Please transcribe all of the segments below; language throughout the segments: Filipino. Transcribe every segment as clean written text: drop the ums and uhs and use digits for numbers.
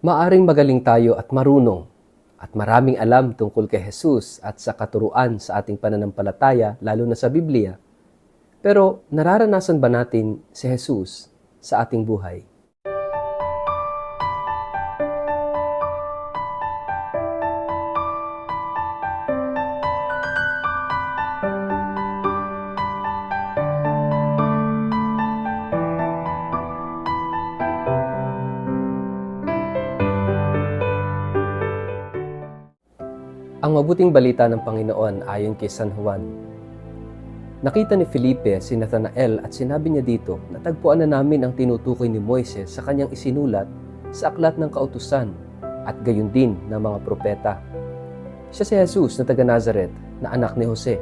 Maaring magaling tayo at marunong at maraming alam tungkol kay Jesus at sa katuruan sa ating pananampalataya, lalo na sa Biblia. Pero nararanasan ba natin si Jesus sa ating buhay? Ang mabuting balita ng Panginoon ayon kay San Juan. Nakita ni Felipe si Nathanael at sinabi niya dito, natagpuan na namin ang tinutukoy ni Moises sa kanyang isinulat sa aklat ng kautusan at gayon din ng mga propeta. Siya si Jesus na taga Nazaret na anak ni Jose.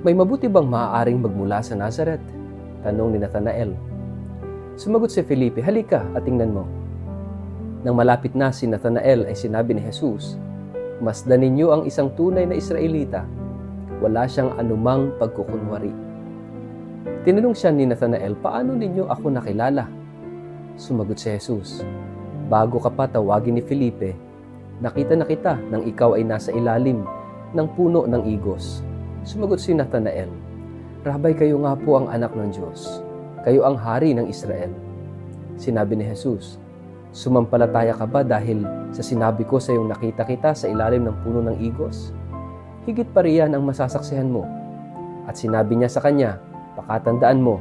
May mabuti bang maaaring magmula sa Nazaret? Tanong ni Nathanael. Sumagot si Felipe, halika at tingnan mo. Nang malapit na si Nathanael ay sinabi ni Jesus, masdan ninyo ang isang tunay na Israelita. Wala siyang anumang pagkukunwari. Tinanong siya ni Nathanael, paano ninyo ako nakilala? Sumagot si Jesus, bago ka pa tawagin ni Felipe, nakita na kita nang ikaw ay nasa ilalim ng puno ng igos. Sumagot si Nathanael, Rabay, kayo nga po ang anak ng Diyos. Kayo ang hari ng Israel. Sinabi ni Jesus, sumampalataya ka ba dahil sa sinabi ko sa iyong nakita kita sa ilalim ng puno ng igos? Higit pa riyan ang masasaksihan mo. At sinabi niya sa kanya, pakatandaan mo,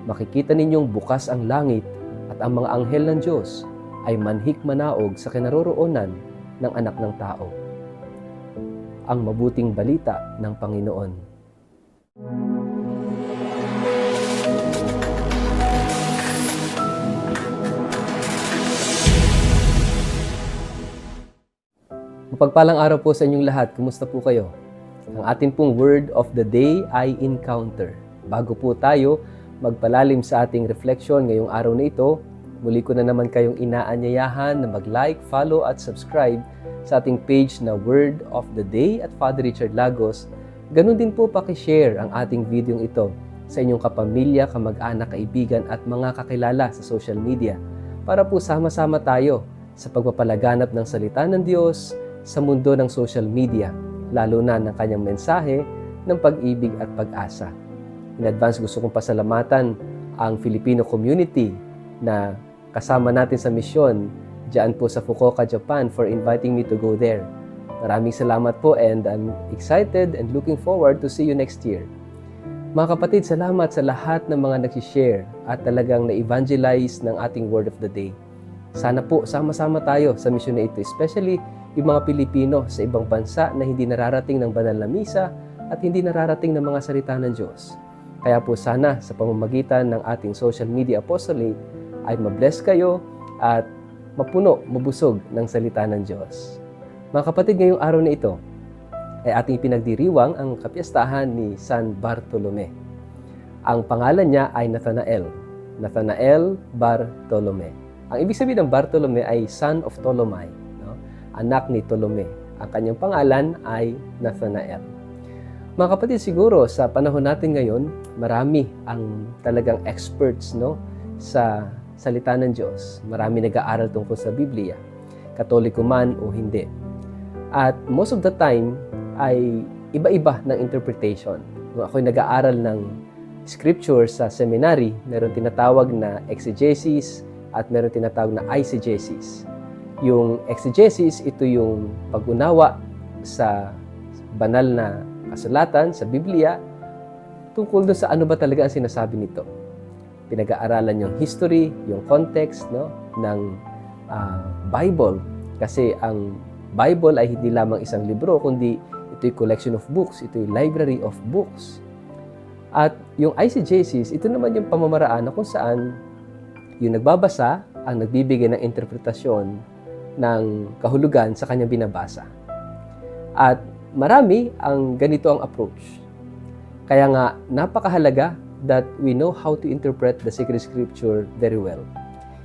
makikita ninyong bukas ang langit at ang mga anghel ng Diyos ay manhik-manaog sa kinaroroonan ng anak ng tao. Ang mabuting balita ng Panginoon. Mapagpalang araw po sa inyong lahat. Kumusta po kayo? Ang atin pong word of the day ay encounter. Bago po tayo magpalalim sa ating reflection ngayong araw na ito, muli ko na naman kayong inaanyayahan na mag-like, follow at subscribe sa ating page na Word of the Day at Father Richard Lagos. Ganun din po pakishare ang ating video ito sa inyong kapamilya, kamag-anak, kaibigan at mga kakilala sa social media para po sama-sama tayo sa pagpapalaganap ng salita ng Diyos sa mundo ng social media, lalo na ng kanyang mensahe ng pag-ibig at pag-asa. In advance, gusto kong pasalamatan ang Filipino community na kasama natin sa misyon diyan po sa Fukuoka, Japan for inviting me to go there. Maraming salamat po and I'm excited and looking forward to see you next year. Mga kapatid, salamat sa lahat ng mga nag-share at talagang na-evangelize ng ating word of the day. Sana po sama-sama tayo sa misyon na ito, especially yung mga Pilipino sa ibang bansa na hindi nararating ng banal na misa at hindi nararating ng mga salita ng Diyos. Kaya po sana sa pamamagitan ng ating social media apostolate ay mabless kayo at mapuno, mabusog ng salita ng Diyos. Mga kapatid, ngayong araw na ito ay ating pinagdiriwang ang kapiyastahan ni San Bartolome. Ang pangalan niya ay Nathanael. Nathanael Bartolome. Ang ibig sabihin ng Bartolome ay son of Ptolemy, anak ni Ptolemy. Ang kanyang pangalan ay Nathanael. Mga kapatid, siguro sa panahon natin ngayon, marami ang talagang experts sa salita ng Diyos. Marami nag-aaral tungkol sa Biblia, Katoliko man o hindi. At most of the time ay iba-iba ng interpretation. Kung ako'y nag-aaral ng scripture sa seminary, meron tinatawag na exegesis at meron tinatawag na eisegesis. Yung exegesis, ito yung pag-unawa sa banal na kasulatan, sa Biblia, tungkol doon sa ano ba talaga ang sinasabi nito. Pinag-aaralan yung history, yung context ng Bible. Kasi ang Bible ay hindi lamang isang libro, kundi ito'y collection of books, ito'y library of books. At yung eisegesis, ito naman yung pamamaraan na kung saan yung nagbabasa ang nagbibigay ng interpretasyon ng kahulugan sa kanyang binabasa. At marami ang ganito ang approach. Kaya nga, napakahalaga that we know how to interpret the sacred scripture very well.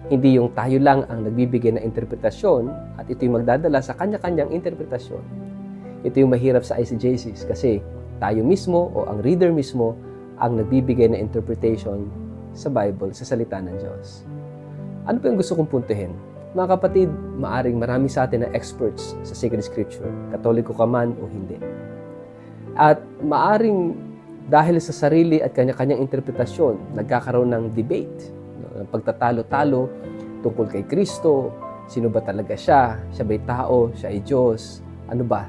Hindi yung tayo lang ang nagbibigay ng interpretasyon at ito'y magdadala sa kanya-kanyang interpretasyon. Ito yung mahirap sa eisegesis kasi tayo mismo o ang reader mismo ang nagbibigay ng interpretation sa Bible, sa salita ng Diyos. Ano pa yung gusto kong puntuhin? Mga kapatid, maaring marami sa atin na experts sa Sacred Scripture, Katoliko ka man o hindi. At maaring dahil sa sarili at kanya-kanyang interpretasyon, nagkakaroon ng debate, ng pagtatalo-talo tungkol kay Kristo, sino ba talaga siya? Siya ba'y tao? Siya ay Diyos? Ano ba?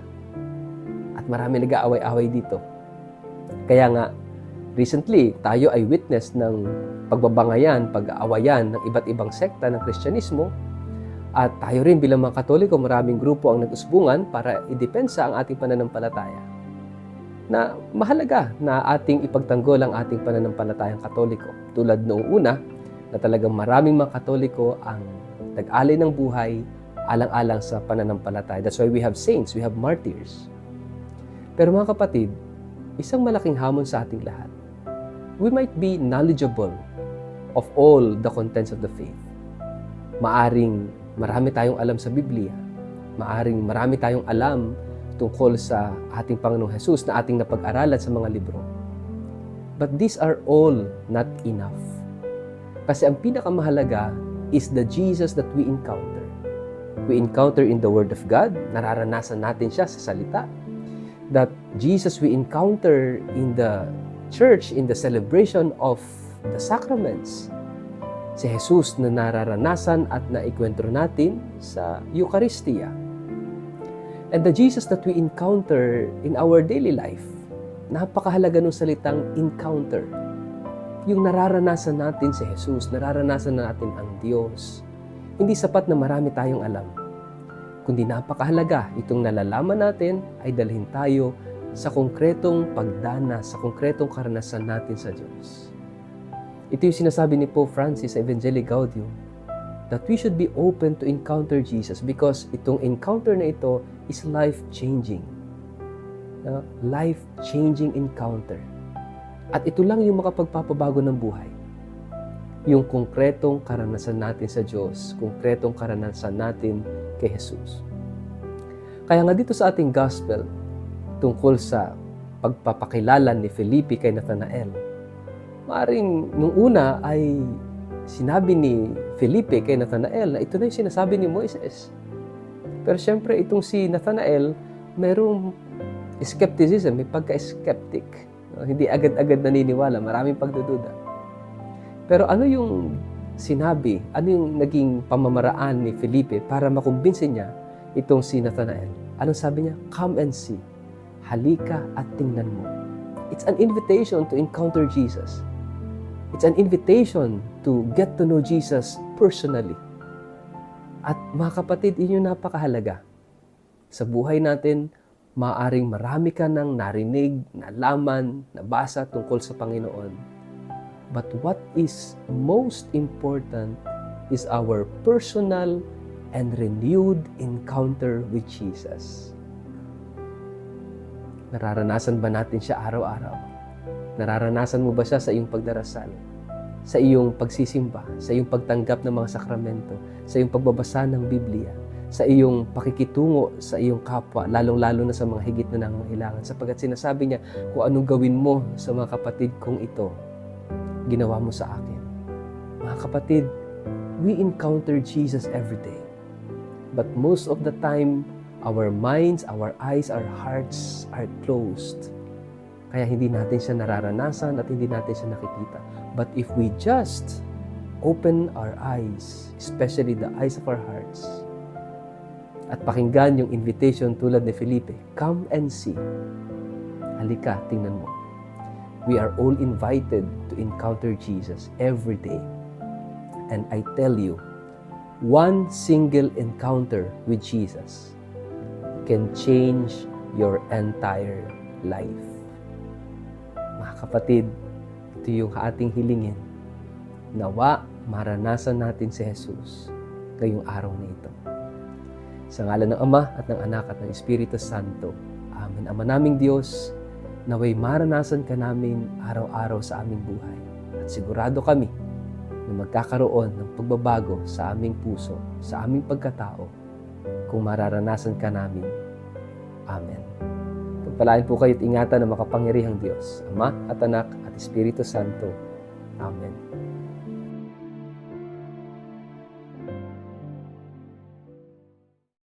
At marami nag-aaway-away dito. Kaya nga, recently, tayo ay witness ng pagbabangayan, pag-aawayan ng iba't ibang sekta ng Kristyanismo. At tayo rin bilang mga Katoliko, maraming grupo ang nag-usbungan para idepensa ang ating pananampalataya. Na mahalaga na ating ipagtanggol ang ating pananampalatayang Katoliko. Tulad noong una, na talagang maraming mga Katoliko ang nag-alay ng buhay alang-alang sa pananampalataya. That's why we have saints, we have martyrs. Pero mga kapatid, isang malaking hamon sa ating lahat. We might be knowledgeable of all the contents of the faith. Maaring marami tayong alam sa Biblia. Maaring marami tayong alam tungkol sa ating Panginoong Jesus na ating napag-aralan sa mga libro. But these are all not enough. Kasi ang pinakamahalaga is the Jesus that we encounter. We encounter in the Word of God, nararanasan natin siya sa salita. That Jesus we encounter in the church, in the celebration of the sacraments. Si Jesus na nararanasan at naikwentro natin sa Eucharistia. And the Jesus that we encounter in our daily life, napakahalaga ng salitang encounter. Yung nararanasan natin si Jesus, nararanasan natin ang Diyos. Hindi sapat na marami tayong alam. Kundi napakahalaga, itong nalalaman natin ay dalhin tayo sa konkretong pagdana, sa konkretong karanasan natin sa Diyos. Ito yung sinasabi ni Pope Francis sa Evangelii Gaudium, that we should be open to encounter Jesus because itong encounter na ito is life-changing. Life-changing encounter. At ito lang yung makapagpapabago ng buhay. Yung konkretong karanasan natin sa Diyos, konkretong karanasan natin kay Jesus. Kaya nga dito sa ating gospel, tungkol sa pagpapakilala ni Felipe kay Nathanael, maaring nung una ay sinabi ni Felipe kay Nathanael na ito na yung sinasabi ni Moises. Pero syempre itong si Nathanael, merong skepticism, may pagka-skeptic. Hindi agad-agad naniniwala, maraming pagdududa. Pero ano yung sinabi, ano yung naging pamamaraan ni Felipe para makumbinsin niya itong si Nathanael? Anong sabi niya? Come and see. Halika at tingnan mo. It's an invitation to encounter Jesus. It's an invitation to get to know Jesus personally. At mga kapatid, yun yung napakahalaga. Sa buhay natin, maaring marami ka nang narinig, nalaman, nabasa tungkol sa Panginoon. But what is most important is our personal and renewed encounter with Jesus. Nararanasan ba natin siya araw-araw? Nararanasan mo ba siya sa iyong pagdarasal, sa iyong pagsisimba, sa iyong pagtanggap ng mga sakramento, sa iyong pagbabasa ng Biblia, sa iyong pakikitungo sa iyong kapwa, lalong-lalo na sa mga higit na nangangailangan, sapagkat sinasabi niya, kung anong gawin mo sa mga kapatid kong ito, ginawa mo sa akin. Mga kapatid, we encounter Jesus every day. But most of the time, our minds, our eyes, our hearts are closed. Kaya hindi natin siya nararanasan at hindi natin siya nakikita. But if we just open our eyes, especially the eyes of our hearts, at pakinggan yung invitation tulad ni Felipe, come and see. Halika, tingnan mo. We are all invited to encounter Jesus every day. And I tell you, one single encounter with Jesus can change your entire life. Mga kapatid, ito yung ating hilingin. Nawa, maranasan natin si Jesus ngayong araw na ito. Sa ngalan ng Ama at ng Anak at ng Espiritu Santo. Amen. Ama naming Diyos, naway maranasan ka namin araw-araw sa aming buhay. At sigurado kami na magkakaroon ng pagbabago sa aming puso, sa aming pagkatao, kung mararanasan ka namin. Amen. Pagpalain po kayo at ingatan ng makapangyarihang Diyos, Ama at Anak at Espiritu Santo. Amen.